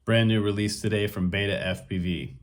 Brand new release today from BetaFpv.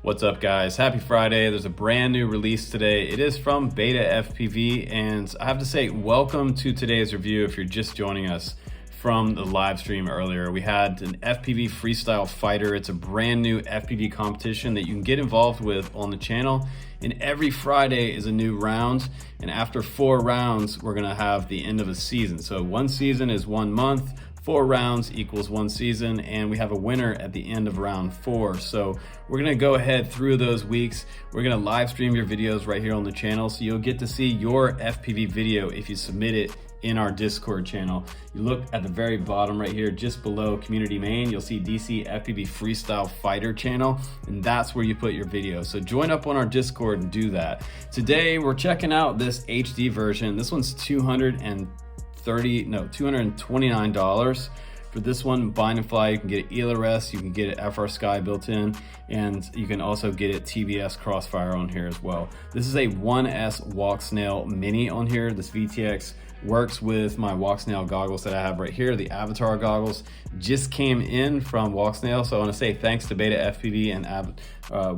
What's up guys, happy Friday. There's a brand new release today. It is from BetaFpv, and I have to say welcome to today's review. If you're just joining us from the live stream earlier, we had an FPV freestyle fighter. It's a brand new FPV competition that you can get involved with on the channel, and every Friday is a new round, and after 4 rounds we're gonna have the end of a season. So 1 season is 1 month, 4 rounds equals 1 season, and we have a winner at the end of round 4. So we're gonna go ahead through those weeks. We're gonna live stream your videos right here on the channel, so you'll get to see your FPV video if you submit it in our Discord channel. You look at the very bottom right here, just below community main, you'll see DC FPV Freestyle Fighter channel, and that's where you put your video. So join up on our Discord and do that. Today we're checking out this HD version. This one's $229 for this one. Bind and fly, you can get it ELRS, you can get it FR Sky built in, and you can also get it TBS Crossfire on here as well. This is a 1S Walk Snail Mini on here. This VTX works with my Walk Snail goggles that I have right here. The Avatar goggles just came in from Walk Snail, so I want to say thanks to BetaFpv and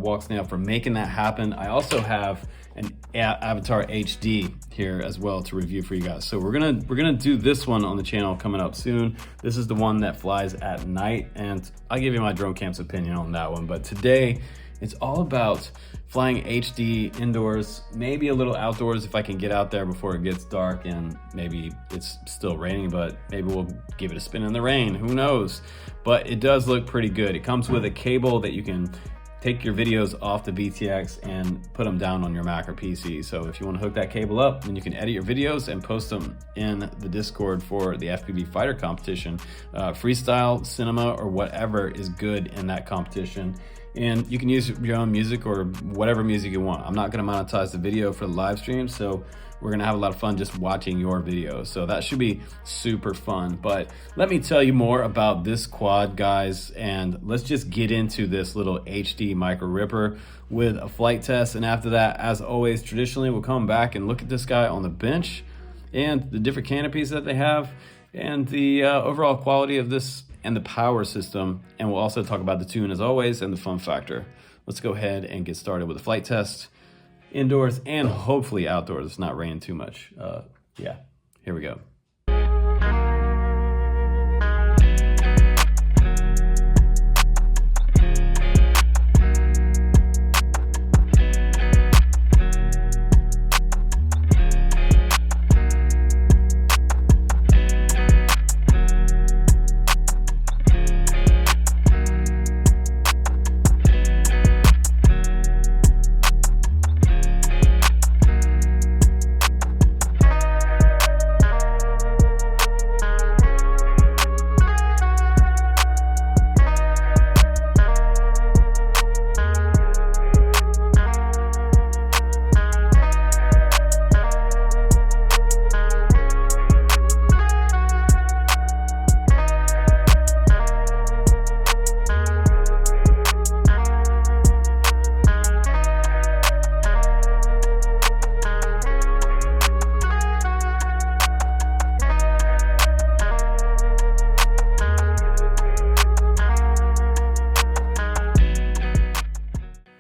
Walk Snail for making that happen. I also have an Avatar HD here as well to review for you guys. So we're gonna do this one on the channel coming up soon. This is the one that flies at night, and I'll give you my drone camp's opinion on that one. But today it's all about flying HD indoors, maybe a little outdoors if I can get out there before it gets dark and maybe it's still raining, but maybe we'll give it a spin in the rain, who knows. But it does look pretty good. It comes with a cable that you can take your videos off the VTX and put them down on your Mac or PC. So if you want to hook that cable up, then you can edit your videos and post them in the Discord for the FPV fighter competition. Freestyle, cinema, or whatever is good in that competition. And you can use your own music or whatever music you want. I'm not going to monetize the video for the live stream, so we're going to have a lot of fun just watching your video. So that should be super fun. But let me tell you more about this quad, guys, and let's just get into this little HD micro ripper with a flight test. And after that, as always, traditionally, we'll come back and look at this guy on the bench and the different canopies that they have and the overall quality of this and the power system. And we'll also talk about the tune as always and the fun factor. Let's go ahead and get started with the flight test, indoors and hopefully outdoors. It's not raining too much. Yeah, here we go.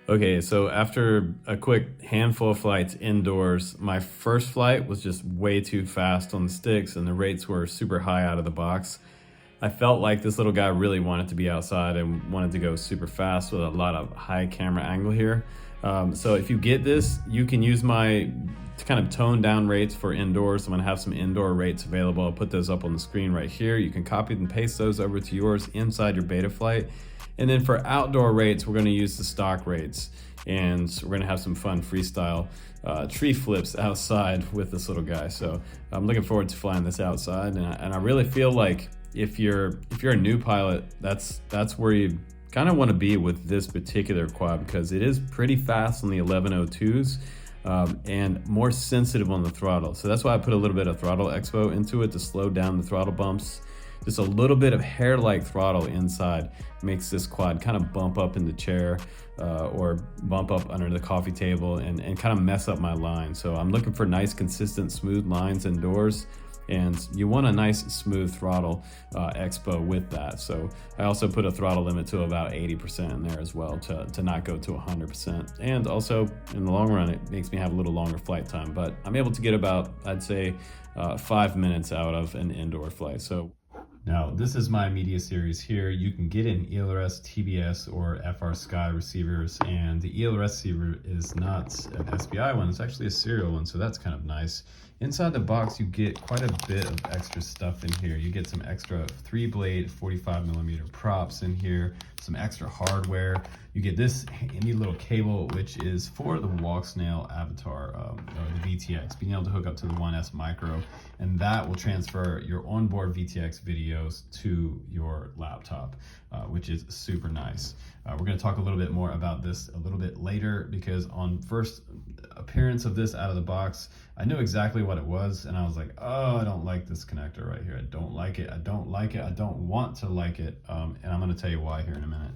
Okay, so after a quick handful of flights indoors, my first flight was just way too fast on the sticks and the rates were super high out of the box. I felt like this little guy really wanted to be outside and wanted to go super fast with a lot of high camera angle here. So if you get this, you can use my kind of toned down rates for indoors. I'm gonna have some indoor rates available. I'll put those up on the screen right here. You can copy and paste those over to yours inside your beta flight. And then for outdoor rates, we're gonna use the stock rates, and we're gonna have some fun freestyle tree flips outside with this little guy. So I'm looking forward to flying this outside, and I really feel like if you're a new pilot, that's where you kind of want to be with this particular quad, because it is pretty fast on the 1102s and more sensitive on the throttle. So that's why I put a little bit of throttle expo into it to slow down the throttle bumps just a little bit of hair-like throttle inside makes this quad kind of bump up in the chair or bump up under the coffee table and kind of mess up my line. So I'm looking for nice, consistent, smooth lines indoors. And you want a nice smooth throttle expo with that. So I also put a throttle limit to about 80% in there as well to not go to 100%. And also in the long run, it makes me have a little longer flight time, but I'm able to get about, I'd say 5 minutes out of an indoor flight. So now this is my media series here. You can get an ELRS, TBS, or FR Sky receivers, and the ELRS receiver is not an SPI one, it's actually a serial one, so that's kind of nice. Inside the box, you get quite a bit of extra stuff in here. You get some extra 3-blade 45mm props in here, some extra hardware. You get this handy little cable, which is for the walk snail avatar, or the VTX, being able to hook up to the 1S Micro, and that will transfer your onboard VTX videos to your laptop, which is super nice. We're going to talk a little bit more about this a little bit later, because on first appearance of this out of the box, I knew exactly what it was, and I was like, oh, I don't like this connector right here. I don't like it. I don't like it. I don't want to like it. And I'm going to tell you why here in a minute.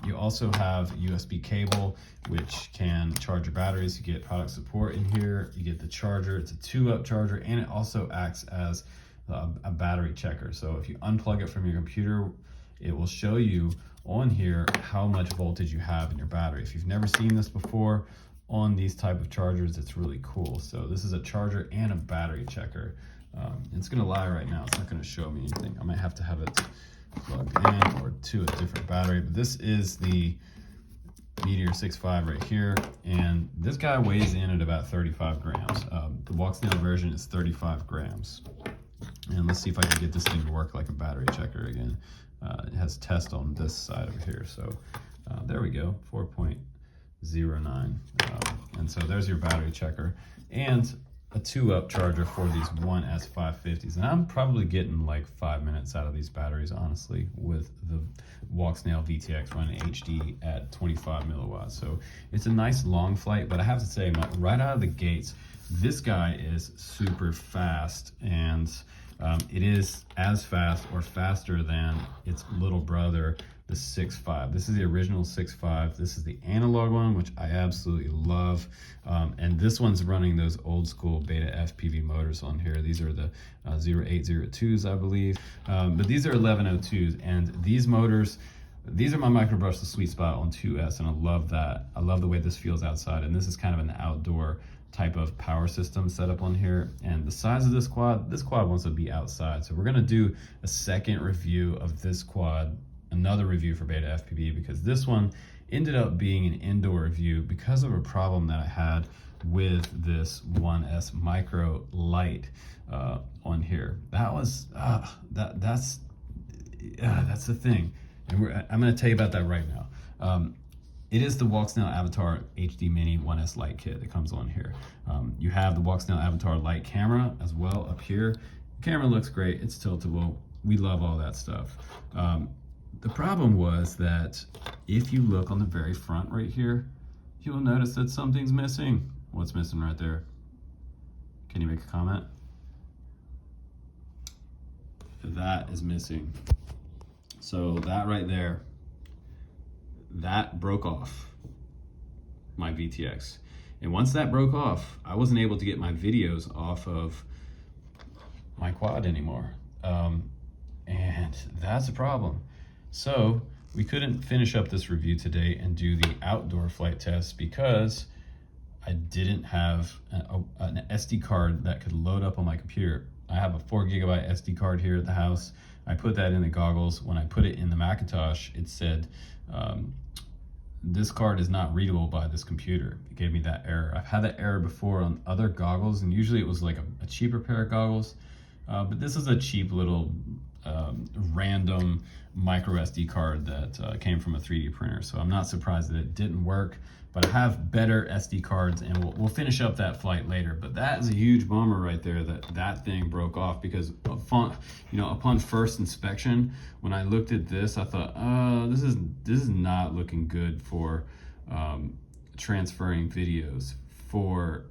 You also have USB cable, which can charge your batteries. You get product support in here. You get the charger. It's a 2-up charger, and it also acts as a battery checker. So if you unplug it from your computer, it will show you on here how much voltage you have in your battery. If you've never seen this before on these type of chargers, it's really cool. So this is a charger and a battery checker. It's gonna lie right now, it's not gonna show me anything. I might have to have it plugged in or to a different battery, but this is the Meteor75 right here, and this guy weighs in at about 35 grams. The walk snail version is 35 grams. And let's see if I can get this thing to work like a battery checker again. It has test on this side over here, so there we go, 4.09. And so there's your battery checker and a 2-up charger for these 1S 550s. And I'm probably getting like 5 minutes out of these batteries, honestly, with the walk snail VTX running HD at 25 milliwatts. So it's a nice long flight, but I have to say, right out of the gates, this guy is super fast, and it is as fast or faster than its little brother, the 6.5. This is the original 6.5. This is the analog one, which I absolutely love. And this one's running those old school BetaFpv motors on here. These are the 0802s, I believe. But these are 1102s, and these motors, these are my microbrushless sweet spot on 2S, and I love that. I love the way this feels outside, and this is kind of an outdoor type of power system setup on here. And the size of this quad wants to be outside. So we're gonna do a second review of this quad, another review for BetaFpv, because this one ended up being an indoor review because of a problem that I had with this 1S Micro Lite on here. That was that's the thing, and I'm going to tell you about that right now. It is the walk snail Avatar HD Mini 1S Lite kit that comes on here. You have the walk snail Avatar Lite camera as well up here. The camera looks great. It's tiltable. We love all that stuff. The problem was that if you look on the very front right here, you'll notice that something's missing. What's missing right there? Can you make a comment? That is missing. So that right there, that broke off my VTX. And once that broke off, I wasn't able to get my videos off of my quad anymore. And that's a problem. So we couldn't finish up this review today and do the outdoor flight test because I didn't have an SD card that could load up on my computer. I have a 4GB SD card here at the house. I put that in the goggles. When I put it in the Macintosh, it said, this card is not readable by this computer. It gave me that error. I've had that error before on other goggles, and usually it was like a cheaper pair of goggles. But this is a cheap little random micro SD card that came from a 3D printer. So I'm not surprised that it didn't work, but I have better SD cards, and we'll finish up that flight later. But that is a huge bummer right there that thing broke off, because upon first inspection, when I looked at this, I thought, this is not looking good for transferring videos for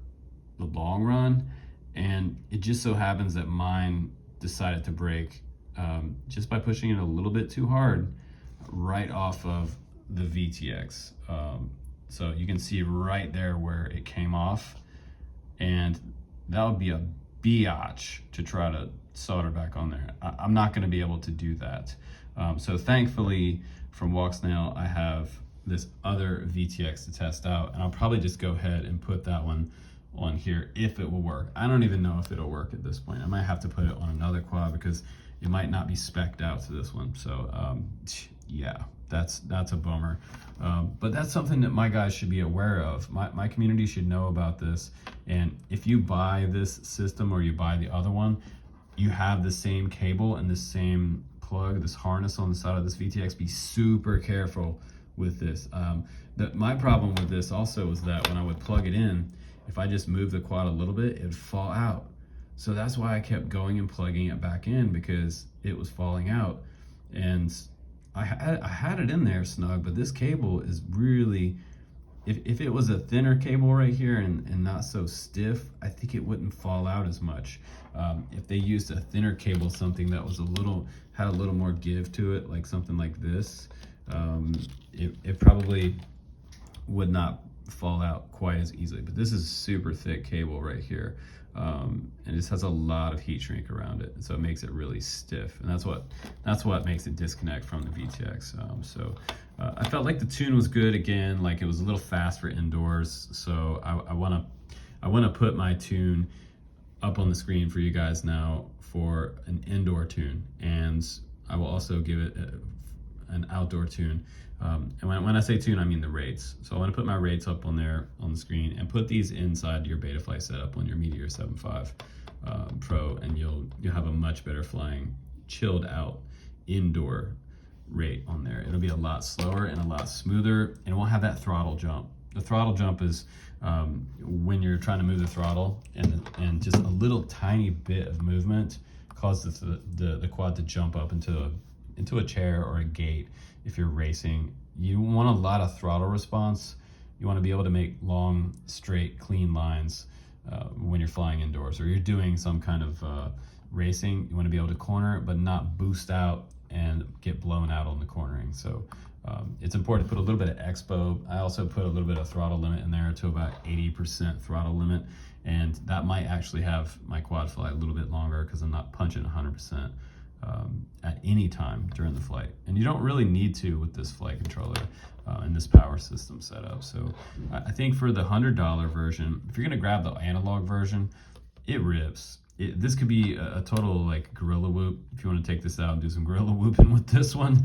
the long run. And it just so happens that mine decided to break just by pushing it a little bit too hard right off of the VTX. So you can see right there where it came off, and that would be a biatch to try to solder back on there. I'm not gonna be able to do that. So thankfully from Walksnail, I have this other VTX to test out, and I'll probably just go ahead and put that one on here if it will work. I don't even know if it'll work at this point. I might have to put it on another quad because it might not be spec'd out to this one. So yeah, that's a bummer. But that's something that my guys should be aware of. My community should know about this. And if you buy this system or you buy the other one, you have the same cable and the same plug, this harness on the side of this VTX. Be super careful with this. My problem with this also is that when I would plug it in, if I just move the quad a little bit, it would fall out. So that's why I kept going and plugging it back in, because it was falling out. And I had it in there snug, but this cable is really, if it was a thinner cable right here and not so stiff, I think it wouldn't fall out as much. If they used a thinner cable, something that was had a little more give to it, like something like this, it probably would not fall out quite as easily. But this is super thick cable right here, and it just has a lot of heat shrink around it, so it makes it really stiff, and that's what makes it disconnect from the VTX. I felt like the tune was good again, like it was a little fast for indoors. So I want to put my tune up on the screen for you guys now for an indoor tune, and I will also give it an outdoor tune. And when I say tune, I mean the rates. So I want to put my rates up on there on the screen, and put these inside your BetaFpv setup on your Meteor75 Pro, and you'll have a much better flying, chilled out indoor rate on there. It'll be a lot slower and a lot smoother, and it won't have that throttle jump. The throttle jump is when you're trying to move the throttle, and just a little tiny bit of movement causes the quad to jump up into a chair or a gate. If you're racing, you want a lot of throttle response. You want to be able to make long, straight, clean lines when you're flying indoors, or you're doing some kind of racing. You want to be able to corner, but not boost out and get blown out on the cornering. So it's important to put a little bit of expo. I also put a little bit of throttle limit in there to about 80% throttle limit, and that might actually have my quad fly a little bit longer because I'm not punching 100% at any time during the flight. And you don't really need to with this flight controller and this power system setup. So I think for the $100 version, if you're gonna grab the analog version, it rips. This could be a total like gorilla whoop. If you want to take this out and do some gorilla whooping with this one,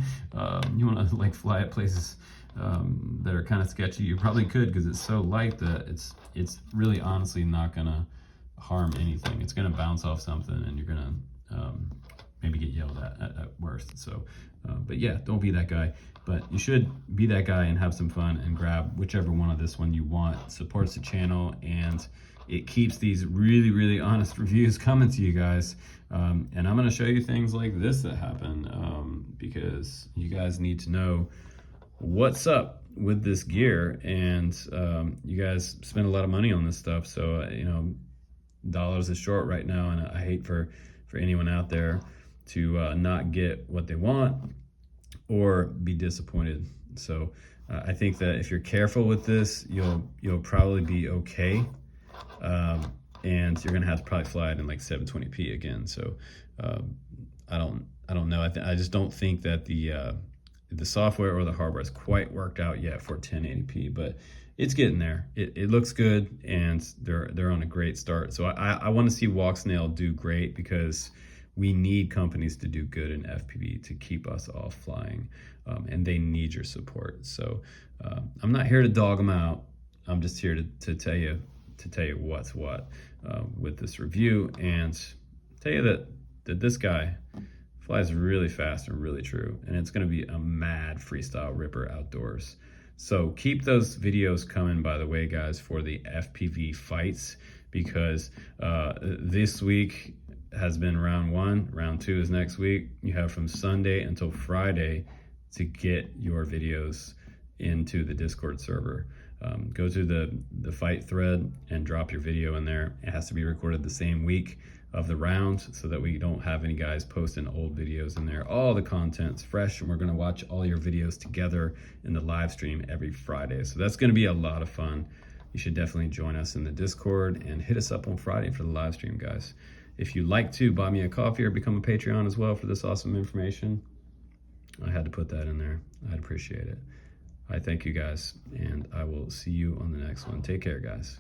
you want to like fly at places that are kind of sketchy, you probably could, because it's so light that it's really honestly not gonna harm anything. It's gonna bounce off something, and you're gonna maybe get yelled at worst. So, but yeah, don't be that guy. But you should be that guy and have some fun and grab whichever one of this one you want. It supports the channel, and it keeps these really, really honest reviews coming to you guys. And I'm gonna show you things like this that happen because you guys need to know what's up with this gear. And you guys spend a lot of money on this stuff. So, you know, dollars is short right now, and I hate for anyone out there to not get what they want or be disappointed. So I think that if you're careful with this, you'll probably be okay. And you're gonna have to probably fly it in like 720p again. So I don't know. I just don't think that the software or the hardware is quite worked out yet for 1080p, but it's getting there. It looks good, and they're on a great start. So I want to see Walksnail do great, because we need companies to do good in FPV to keep us all flying, and they need your support. So I'm not here to dog them out. I'm just here to tell you what's what with this review, and tell you that this guy flies really fast and really true, and it's going to be a mad freestyle ripper outdoors. So keep those videos coming, by the way, guys, for the FPV fights, because this week has been round 1. Round 2 is next week. You have from Sunday until Friday to get your videos into the Discord server. Go to the fight thread and drop your video in there. It has to be recorded the same week. of the round so that we don't have any guys posting old videos in there. All the content's fresh, and we're gonna watch all your videos together in the live stream every Friday. So that's gonna be a lot of fun. You should definitely join us in the Discord and hit us up on Friday for the live stream, guys. If you'd like to buy me a coffee or become a Patreon as well for this awesome information, I had to put that in there. I'd appreciate it. I thank you guys, and I will see you on the next one. Take care, guys.